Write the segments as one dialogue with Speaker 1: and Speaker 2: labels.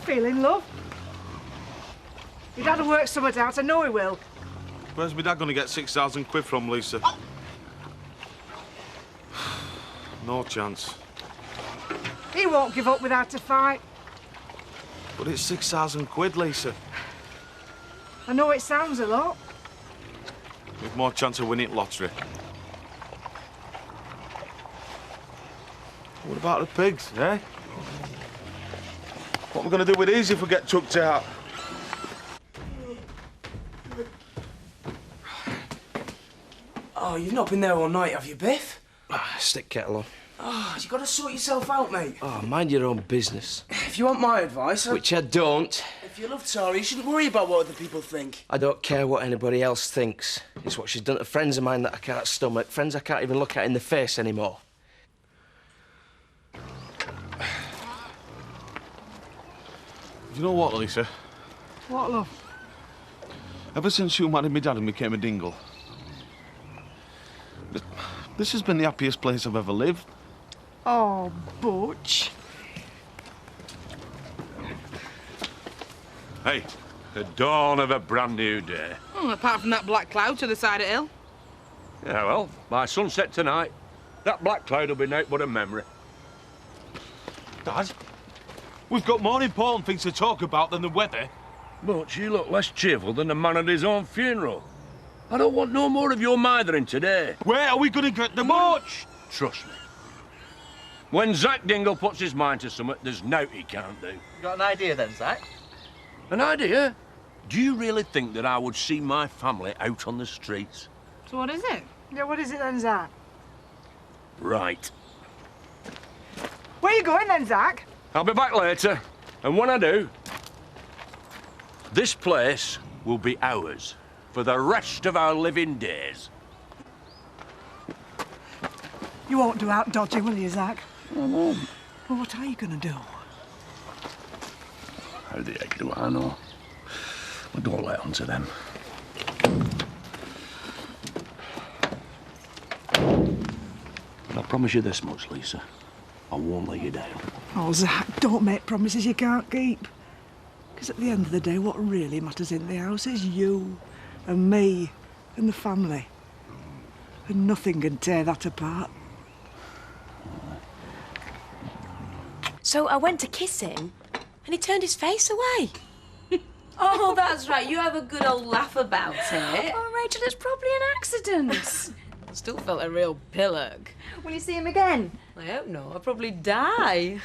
Speaker 1: feeling, love? Your dad'll work something out, I know he will.
Speaker 2: Where's my dad going to get 6,000 quid from, Lisa? No chance.
Speaker 1: He won't give up without a fight.
Speaker 2: But it's 6,000 quid, Lisa.
Speaker 1: I know it sounds a lot.
Speaker 2: With more chance of winning lottery. What about the pigs, eh? What am I going to do with these if we get chucked out?
Speaker 3: Oh, you've not been there all night, have you, Biff?
Speaker 4: Stick kettle on.
Speaker 3: Oh, you got to sort yourself out, mate.
Speaker 4: Oh, mind your own business.
Speaker 3: If you want my advice...
Speaker 4: Which I don't.
Speaker 3: If you love Tara, you shouldn't worry about what other people think.
Speaker 4: I don't care what anybody else thinks. It's what she's done to friends of mine that I can't stomach. Friends I can't even look at in the face anymore.
Speaker 2: You know what, Lisa?
Speaker 1: What, love?
Speaker 2: Ever since you married me dad and became a dingle, this has been the happiest place I've ever lived.
Speaker 1: Oh, Butch.
Speaker 5: Hey, the dawn of a brand new day.
Speaker 6: Oh, apart from that black cloud to the side of the hill.
Speaker 5: Yeah, well, by sunset tonight, that black cloud will be naught but a memory.
Speaker 2: Dad, we've got more important things to talk about than the weather.
Speaker 5: But you look less cheerful than the man at his own funeral. I don't want no more of your mithering today.
Speaker 2: Where are we going to get the
Speaker 5: Much! Trust me. When Zach Dingle puts his mind to something, there's nought he can't do.
Speaker 7: You got an idea then, Zach?
Speaker 5: An idea? Do you really think that I would see my family out on the streets?
Speaker 6: So what is it?
Speaker 1: Yeah, what is it then, Zach?
Speaker 5: Right.
Speaker 1: Where are you going then, Zach?
Speaker 5: I'll be back later, and when I do, this place will be ours for the rest of our living days.
Speaker 1: You won't do out dodgy, will you, Zach?
Speaker 5: Oh,
Speaker 1: Well, what are you going to do?
Speaker 5: how the heck do I know? Well, don't let on to them. But I promise you this much, Lisa. I won't let you down.
Speaker 1: Oh, Zach, don't make promises you can't keep. Because at the end of the day, what really matters in the house is you and me and the family. And nothing can tear that apart.
Speaker 8: So I went to kiss him, and he turned his face away.
Speaker 9: Oh, that's right. You have a good old laugh about it.
Speaker 8: Oh, Rachel, it's probably an accident.
Speaker 9: Still felt a real pillock.
Speaker 8: Will you see him again?
Speaker 9: I hope not. I'll probably die.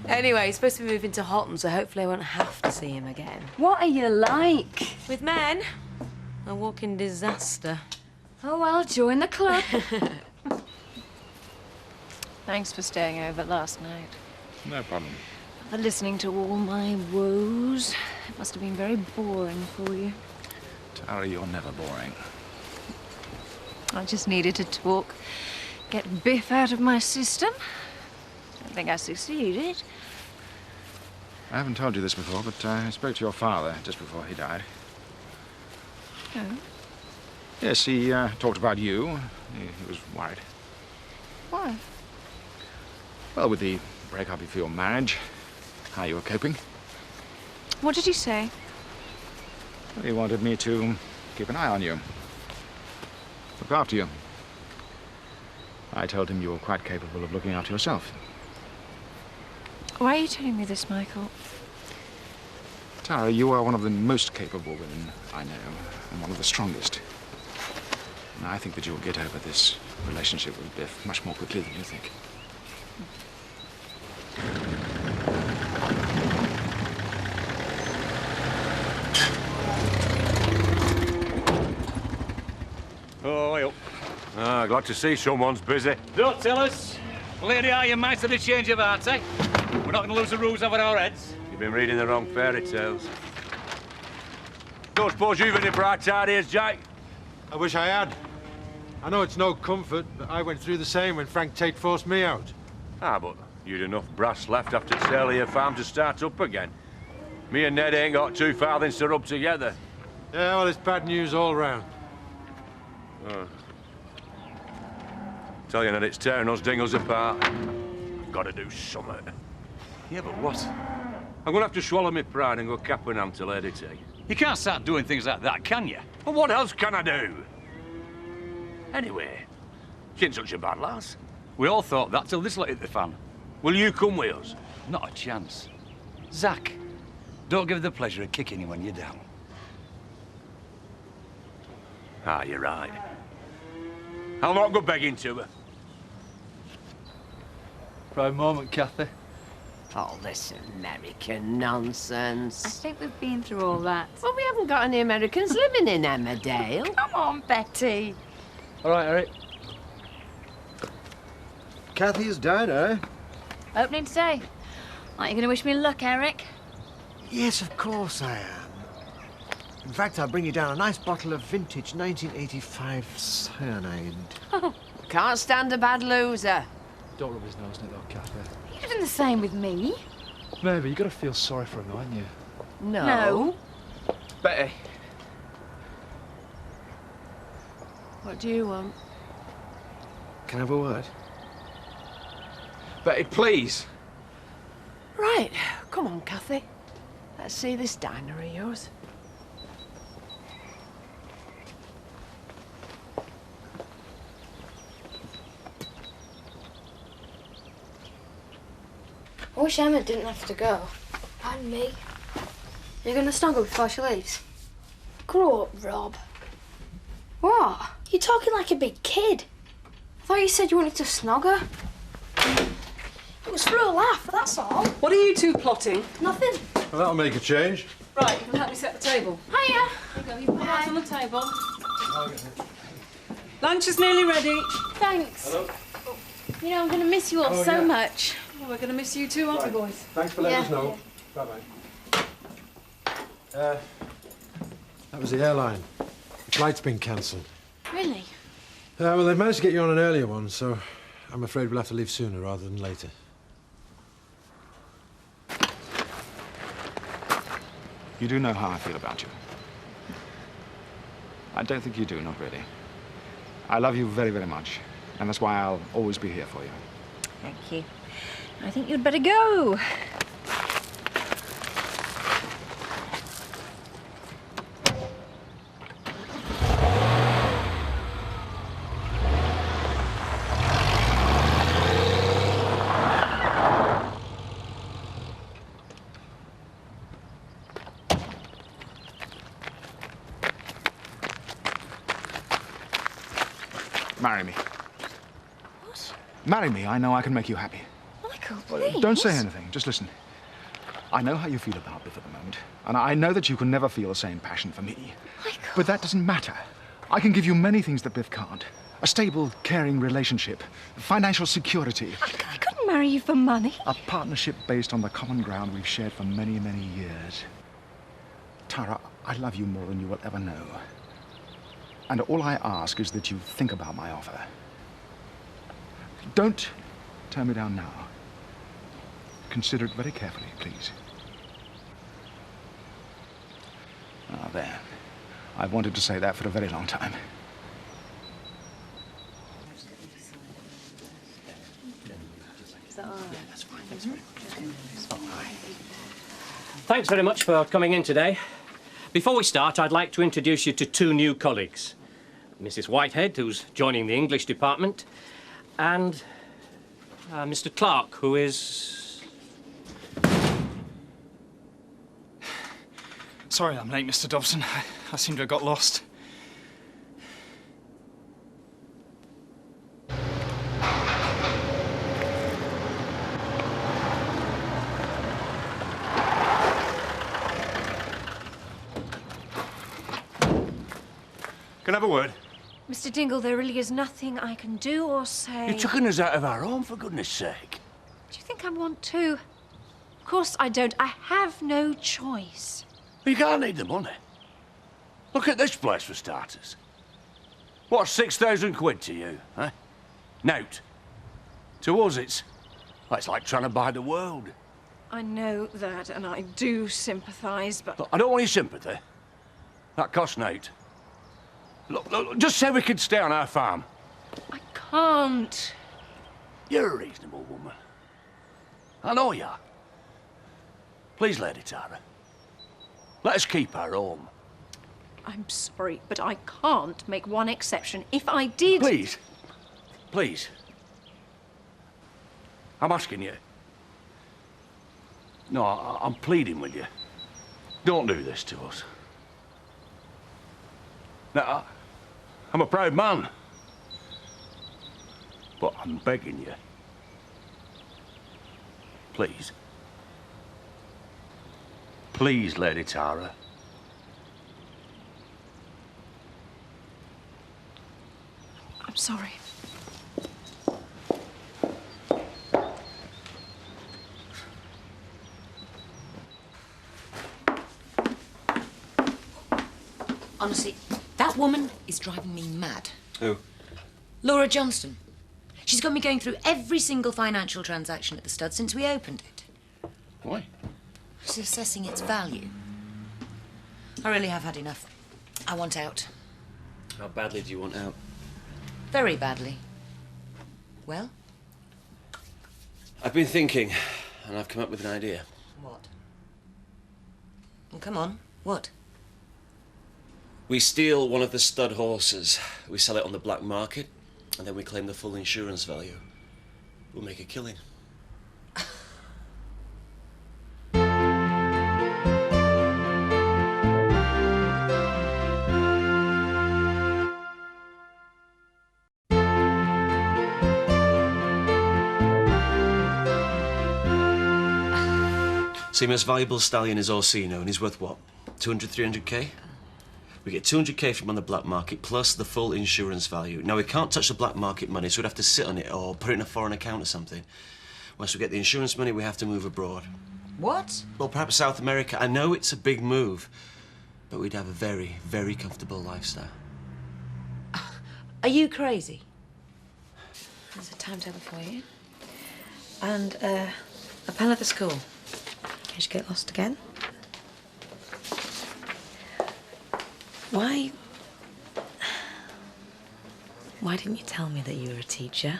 Speaker 9: Anyway, he's supposed to be moving to Houghton, so hopefully I won't have to see him again.
Speaker 8: What are you like?
Speaker 9: With men, a walking disaster.
Speaker 8: Oh, well, join the club.
Speaker 10: Thanks for staying over last night.
Speaker 2: No problem.
Speaker 10: For listening to all my woes. It must have been very boring for you.
Speaker 2: Tara, you're never boring.
Speaker 10: I just needed to talk, get Biff out of my system. I think I succeeded.
Speaker 11: I haven't told you this before, but I spoke to your father just before he died.
Speaker 10: Oh?
Speaker 11: Yes, he talked about you. He was worried.
Speaker 10: Why?
Speaker 11: Well, with the break-up of your marriage, how you were coping.
Speaker 10: What did he say?
Speaker 11: He wanted me to keep an eye on you. Look after you. I told him you were quite capable of looking after yourself.
Speaker 10: Why are you telling me this, Michael?
Speaker 11: Tara, you are one of the most capable women I know, and one of the strongest. And I think that you'll get over this relationship with Biff much more quickly than you think.
Speaker 5: Oh, well. Ah, glad to see someone's busy.
Speaker 7: Don't tell us. Lady, are you might of the change of heart, eh? We're not going to lose the rules over our heads.
Speaker 5: You've been reading the wrong fairy tales. Don't suppose you've any bright ideas, Jack?
Speaker 12: I wish I had. I know it's no comfort, but I went through the same when Frank Tate forced me out.
Speaker 5: Ah, but you'd enough brass left after the sale of your farm to start up again. Me and Ned ain't got 2 farthings to rub together.
Speaker 12: Yeah, well, it's bad news all round.
Speaker 5: Oh. Tell you that it's tearing us dingles apart. I've got to do something.
Speaker 2: Yeah, but what?
Speaker 5: I'm gonna have to swallow my pride and go cap in hand to Lady T.
Speaker 7: You can't start doing things like that, can you?
Speaker 5: Well, what else can I do? Anyway, she ain't such a bad lass.
Speaker 7: We all thought that till this lit hit the fan.
Speaker 5: Will you come with us?
Speaker 7: Not a chance. Zach, don't give her the pleasure of kicking you when you're down.
Speaker 5: Ah, you're right. I'll not go begging to her.
Speaker 2: Proud moment, Kathy.
Speaker 9: Oh, this American nonsense.
Speaker 10: I think we've been through all that.
Speaker 9: Well, we haven't got any Americans living in Emmerdale.
Speaker 10: Come on, Betty.
Speaker 2: All right, Eric.
Speaker 12: Kathy's down, eh?
Speaker 10: Opening today. Aren't you going to wish me luck, Eric?
Speaker 12: Yes, of course I am. In fact, I'll bring you down a nice bottle of vintage 1985 cyanide.
Speaker 9: Can't stand a bad loser.
Speaker 2: Don't rub his nose in it, though, Kathy.
Speaker 10: You're doing the same with me.
Speaker 2: Maybe you got to feel sorry for him, though, haven't you?
Speaker 9: No.
Speaker 4: Betty.
Speaker 9: What do you want?
Speaker 4: Can I have a word? Betty, please.
Speaker 9: Right. Come on, Kathy. Let's see this diner of yours.
Speaker 13: I wish Emma didn't have to go. And me. You're gonna snuggle before she leaves? Grow up, Rob. What? You're talking like a big kid. I thought you said you wanted to snog her. It was for a laugh, that's all.
Speaker 3: What are you two plotting?
Speaker 13: Nothing.
Speaker 12: Well, that'll make a change.
Speaker 3: Right, you can help me set the table.
Speaker 13: Hiya.
Speaker 3: There you go, you put that on the table. Lunch is nearly ready.
Speaker 13: Thanks.
Speaker 12: Hello.
Speaker 13: You know, I'm gonna miss you all so much.
Speaker 3: Well, we're going to miss you too, aren't we, boys?
Speaker 12: Thanks for letting us
Speaker 13: Yeah.
Speaker 12: know. Bye-bye. That was the airline. The flight's been cancelled.
Speaker 13: Really?
Speaker 12: Well, they've managed to get you on an earlier one, so I'm afraid we'll have to leave sooner rather than later.
Speaker 11: You do know how I feel about you. I don't think you do, not really. I love you very, very much, and that's why I'll always be here for you.
Speaker 10: Thank you. I think you'd better go.
Speaker 11: Marry me.
Speaker 10: What?
Speaker 11: Marry me. I know I can make you happy.
Speaker 10: Michael, please.
Speaker 11: Don't say anything. Just listen. I know how you feel about Biff at the moment, and I know that you can never feel the same passion for me.
Speaker 10: Michael.
Speaker 11: But that doesn't matter. I can give you many things that Biff can't. A stable, caring relationship, financial security.
Speaker 10: I couldn't marry you for money.
Speaker 11: A partnership based on the common ground we've shared for many, many years. Tara, I love you more than you will ever know. And all I ask is that you think about my offer. Don't turn me down now. Consider it very carefully, please. Ah, there. I've wanted to say that for a very long time.
Speaker 14: Thanks very much for coming in today. Before we start, I'd like to introduce you to two new colleagues. Mrs. Whitehead, who's joining the English department, and Mr. Clark, who is...
Speaker 15: Sorry I'm late, Mr. Dobson. I seem to have got lost.
Speaker 5: Can I have a word?
Speaker 10: Mr. Dingle, there really is nothing I can do or say.
Speaker 5: You're chucking us out of our home, for goodness sake.
Speaker 10: Do you think I want to? Of course I don't. I have no choice.
Speaker 5: You can't need the money. Look at this place, for starters. What's 6,000 quid to you, eh? Nout. To us, it's like trying to buy the world.
Speaker 10: I know that, and I do sympathise, but...
Speaker 5: Look, I don't want your sympathy. That costs nout. Look, just say we could stay on our farm.
Speaker 10: I can't.
Speaker 5: You're a reasonable woman. I know you are. Please, Lady Tara. Let us keep her home.
Speaker 10: I'm sorry, but I can't make one exception. If I did...
Speaker 5: Please. Please. I'm asking you. No, I'm pleading with you. Don't do this to us. Now, I'm a proud man. But I'm begging you. Please. Please, Lady Tara.
Speaker 10: I'm sorry.
Speaker 16: Honestly, that woman is driving me mad.
Speaker 4: Who?
Speaker 16: Laura Johnston. She's got me going through every single financial transaction at the stud since we opened it.
Speaker 5: Why?
Speaker 16: She's assessing its value. I really have had enough. I want out.
Speaker 4: How badly do you want out?
Speaker 16: Very badly. Well?
Speaker 4: I've been thinking, and I've come up with an idea.
Speaker 16: What? Well, come on. What?
Speaker 4: We steal one of the stud horses, we sell it on the black market, and then we claim the full insurance value. We'll make a killing. See, most valuable stallion is Orsino, and he's worth what? 200, 300k? We get 200k from on the black market, plus the full insurance value. Now, we can't touch the black market money, so we'd have to sit on it or put it in a foreign account or something. Once we get the insurance money, we have to move abroad.
Speaker 16: What?
Speaker 4: Well, perhaps South America. I know it's a big move, but we'd have a very, very comfortable lifestyle.
Speaker 16: Are you crazy?
Speaker 8: There's a timetable for you. And a pen at the school. In case you get lost again. Why didn't you tell me that you were a teacher?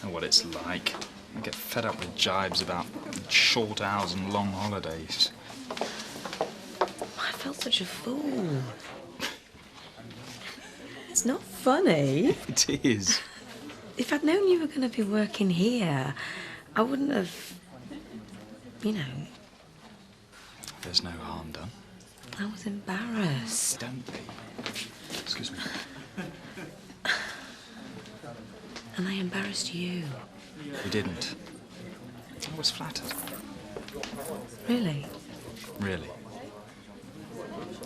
Speaker 11: And what it's like. I get fed up with jibes about short hours and long holidays.
Speaker 8: I felt such a fool. It's not funny.
Speaker 11: It is.
Speaker 8: If I'd known you were going to be working here, I wouldn't have, you know...
Speaker 11: There's no harm done.
Speaker 8: I was embarrassed.
Speaker 11: Don't be. Excuse me.
Speaker 8: And I embarrassed you.
Speaker 11: You didn't. I was flattered.
Speaker 8: Really?
Speaker 11: Really.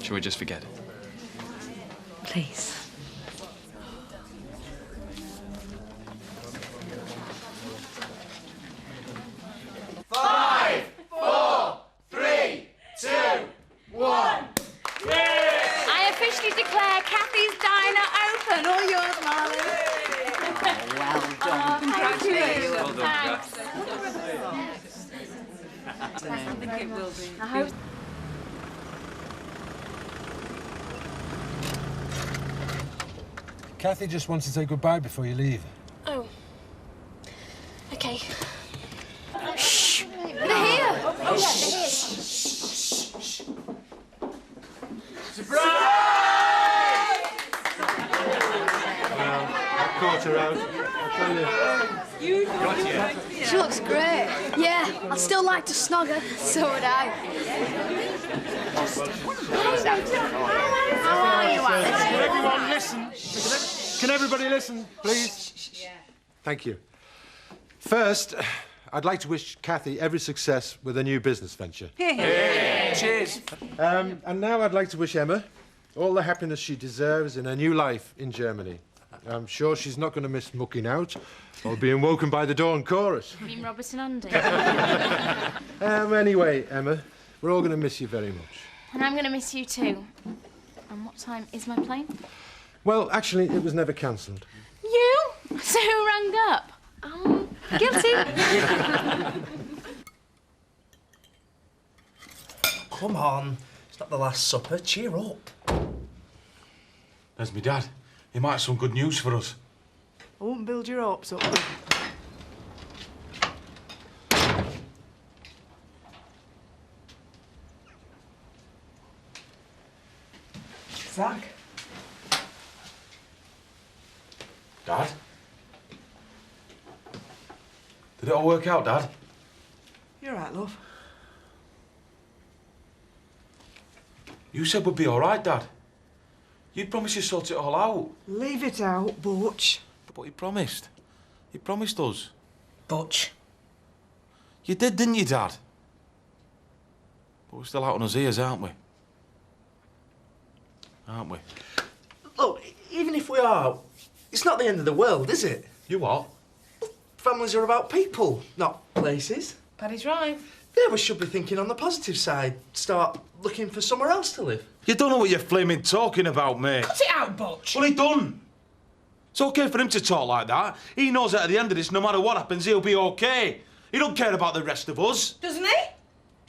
Speaker 11: Shall we just forget it?
Speaker 8: Please.
Speaker 17: Five, four, three, two, one.
Speaker 18: I officially declare Kathy's Diner open. All yours, Marlon.
Speaker 16: Well done.
Speaker 18: Congratulations.
Speaker 16: Well done,
Speaker 18: Thanks. I think it will be. I hope.
Speaker 12: Kathy just wants to say goodbye before you leave.
Speaker 13: Oh. Okay. Shh! They're here!
Speaker 17: Oh, yeah, Surprise!
Speaker 12: Well, I caught her out. I'll tell you.
Speaker 13: She looks great. Yeah, I'd still like to snog her. So would I.
Speaker 18: How are you, Alice?
Speaker 12: Can everyone listen? Can everybody listen, please? Thank you. First, I'd like to wish Kathy every success with her new business venture.
Speaker 17: Yeah. Cheers.
Speaker 12: And now I'd like to wish Emma all the happiness she deserves in her new life in Germany. I'm sure she's not going to miss mucking out or being woken by the dawn chorus.
Speaker 18: You mean Robertson Andy?
Speaker 12: Anyway, Emma, we're all going to miss you very much.
Speaker 18: And I'm going to miss you too. And what time is my plane?
Speaker 12: Well, actually, it was never cancelled.
Speaker 18: You? So who rang up? Guilty.
Speaker 3: Come on. It's not the Last Supper. Cheer up.
Speaker 2: There's me dad. He might have some good news for us.
Speaker 1: I won't build your hopes up.
Speaker 3: sack.
Speaker 2: Dad? Did it all work out, Dad?
Speaker 1: You're right, love.
Speaker 2: You said we'd be all right, Dad. You promised you'd sort it all out.
Speaker 1: Leave it out, Butch.
Speaker 2: But you promised. You promised us.
Speaker 3: Butch.
Speaker 2: You did, didn't you, Dad? But we're still out on his ears, aren't we? Aren't we?
Speaker 3: Look, even if we are, it's not the end of the world, is it?
Speaker 2: You what?
Speaker 3: Families are about people, not places.
Speaker 6: Paddy's right.
Speaker 3: Yeah, we should be thinking on the positive side. Start looking for somewhere else to live.
Speaker 2: You don't know what you're flaming talking about, mate.
Speaker 6: Cut it out, Butch.
Speaker 2: Well, he done. It's okay for him to talk like that. He knows that at the end of this, no matter what happens, he'll be okay. He don't care about the rest of us.
Speaker 6: Doesn't he?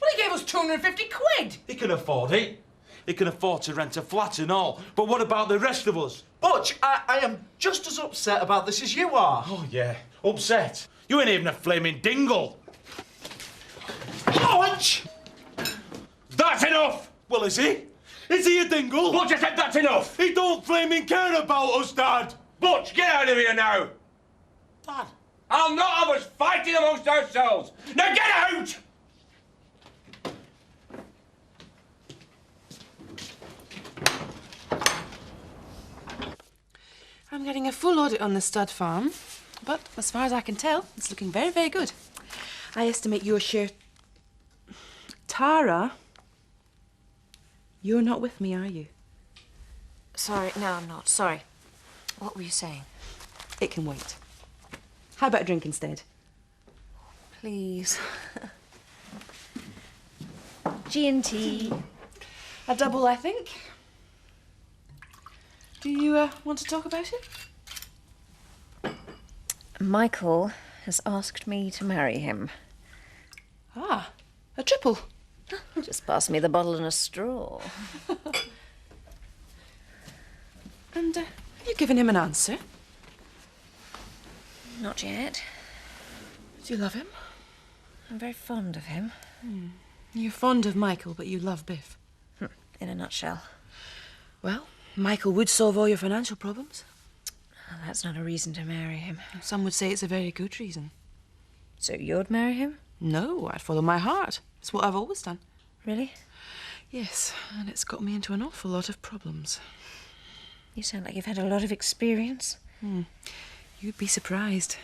Speaker 6: Well, he gave us 250 quid.
Speaker 2: He can afford it. He can afford to rent a flat and all. But what about the rest of us?
Speaker 3: Butch, I am just as upset about this as you are.
Speaker 2: Oh, yeah. Upset? You ain't even a flaming dingle.
Speaker 3: Butch!
Speaker 2: That's enough! Well, is he? Is he a dingle?
Speaker 7: Butch, I said that's enough!
Speaker 2: He don't flaming care about us, Dad!
Speaker 7: Butch, get out of here now!
Speaker 2: Dad?
Speaker 7: I'll not have us fighting amongst ourselves! Now get out!
Speaker 9: I'm getting a full audit on the stud farm, but as far as I can tell, it's looking very, very good. I estimate your share... Tara, you're not with me, are you?
Speaker 8: Sorry, no, I'm not. Sorry. What were you saying?
Speaker 9: It can wait. How about a drink instead?
Speaker 8: Please. G&T.
Speaker 9: A double, I think. Do you want to talk about it?
Speaker 10: Michael has asked me to marry him.
Speaker 9: Ah, a triple.
Speaker 10: Just pass me the bottle and a straw.
Speaker 9: And have you given him an answer?
Speaker 10: Not yet.
Speaker 9: Do you love him?
Speaker 10: I'm very fond of him.
Speaker 9: You're fond of Michael, but you love Biff.
Speaker 10: In a nutshell.
Speaker 9: Well, Michael would solve all your financial problems.
Speaker 10: Well, that's not a reason to marry him.
Speaker 9: Some would say it's a very good reason.
Speaker 10: So you'd marry him?
Speaker 9: No, I'd follow my heart. It's what I've always done.
Speaker 10: Really?
Speaker 9: Yes, and it's got me into an awful lot of problems.
Speaker 10: You sound like you've had a lot of experience.
Speaker 9: You'd be surprised.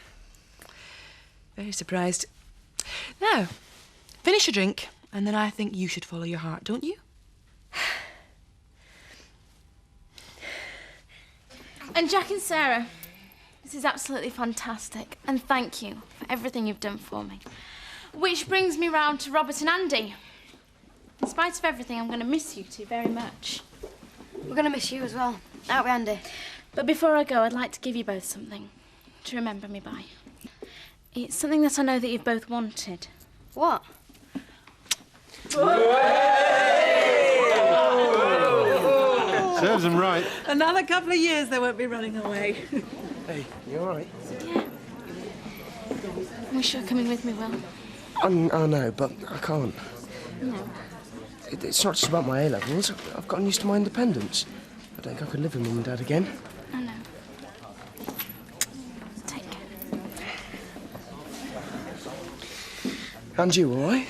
Speaker 9: Very surprised. Now, finish your drink, and then I think you should follow your heart, don't you?
Speaker 18: And Jack and Sarah, this is absolutely fantastic. And thank you for everything you've done for me. Which brings me round to Robert and Andy. In spite of everything, I'm going to miss you two very much.
Speaker 13: We're going to miss you as well, aren't we, Andy?
Speaker 18: But before I go, I'd like to give you both something to remember me by. It's something that I know that you've both wanted.
Speaker 13: What?
Speaker 12: Serves them right.
Speaker 9: Another couple of years they won't be running away.
Speaker 3: Hey, you all right?
Speaker 18: Yeah. Wish you were coming with me, Will.
Speaker 3: I know, but I can't.
Speaker 18: No.
Speaker 3: It's not just about my A-levels. I've gotten used to my independence. I don't think I could live with Mum and Dad again.
Speaker 18: I know. Take care.
Speaker 3: And you, all right?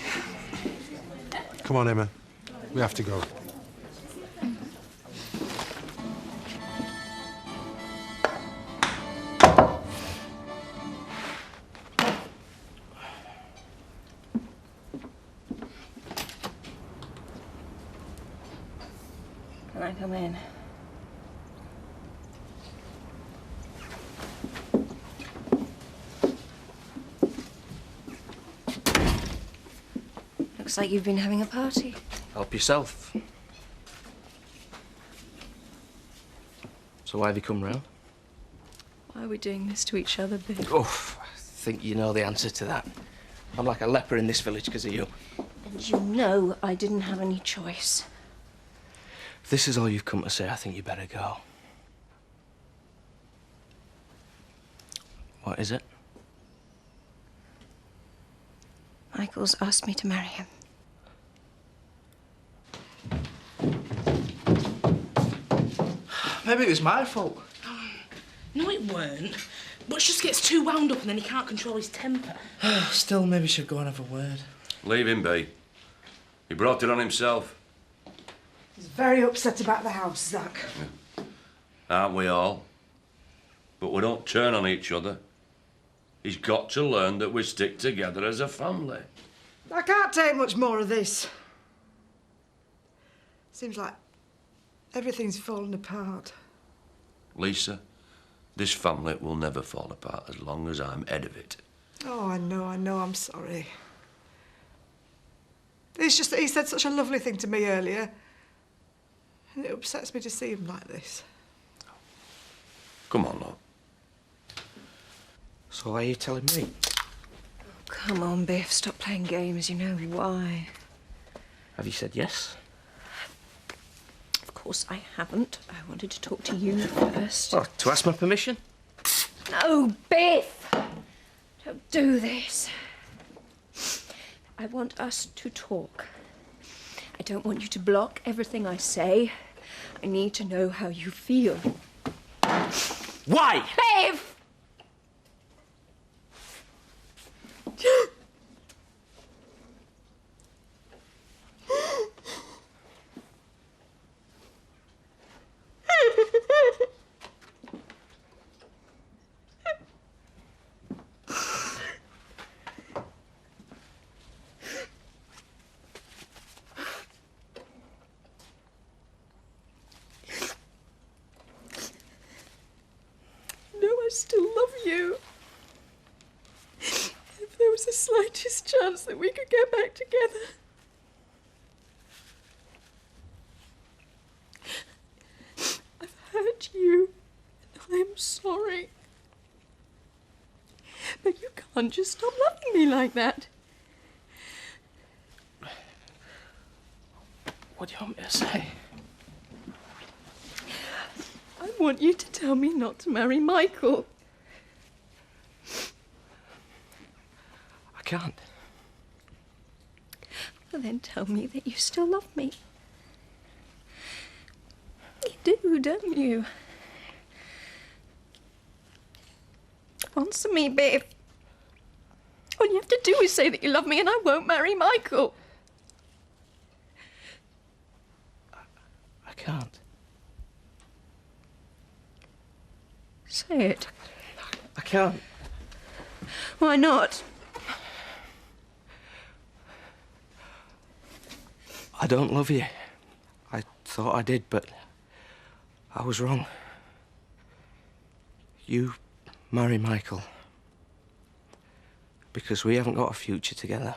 Speaker 12: Come on, Emma. We have to go.
Speaker 10: Can I come in? Looks like you've been having a party.
Speaker 3: Help yourself. So why have you come round?
Speaker 9: Why are we doing this to each other, Biff?
Speaker 3: Oh, I think you know the answer to that. I'm like a leper in this village because of you.
Speaker 10: And you know I didn't have any choice.
Speaker 3: If this is all you've come to say, I think you better go. What is it?
Speaker 10: Michael's asked me to marry him.
Speaker 3: Maybe it was my fault.
Speaker 6: No, it weren't. Butch just gets too wound up and then he can't control his temper.
Speaker 3: Still, maybe she'd go and have a word.
Speaker 5: Leave him be. He brought it on himself.
Speaker 1: He's very upset about the house, Zach.
Speaker 5: Aren't we all? But we don't turn on each other. He's got to learn that we stick together as a family.
Speaker 1: I can't take much more of this. Seems like everything's falling apart.
Speaker 5: Lisa, this family will never fall apart as long as I'm head of it.
Speaker 1: Oh, I know, I'm sorry. It's just that he said such a lovely thing to me earlier. And it upsets me to see him like this.
Speaker 5: Come on, love.
Speaker 3: So why are you telling me?
Speaker 10: Come on, Biff, stop playing games. You know why.
Speaker 3: Have you said yes?
Speaker 10: Of course I haven't. I wanted to talk to you first.
Speaker 3: Well, to ask my permission?
Speaker 10: No, Biff! Don't do this. I want us to talk. I don't want you to block everything I say. I need to know how you feel.
Speaker 3: Why?
Speaker 10: Biff! I still love you. If there was the slightest chance that we could get back together. I've hurt you. I'm sorry. But you can't just stop loving me like that.
Speaker 3: What do you want me to say?
Speaker 10: I want you to tell me not to marry Michael.
Speaker 3: I can't.
Speaker 10: Well, then tell me that you still love me. You do, don't you? Answer me, babe. All you have to do is say that you love me and I won't marry Michael.
Speaker 3: I can't.
Speaker 10: Say it.
Speaker 3: I can't.
Speaker 10: Why not?
Speaker 3: I don't love you. I thought I did, but I was wrong. You marry Michael. Because we haven't got a future together.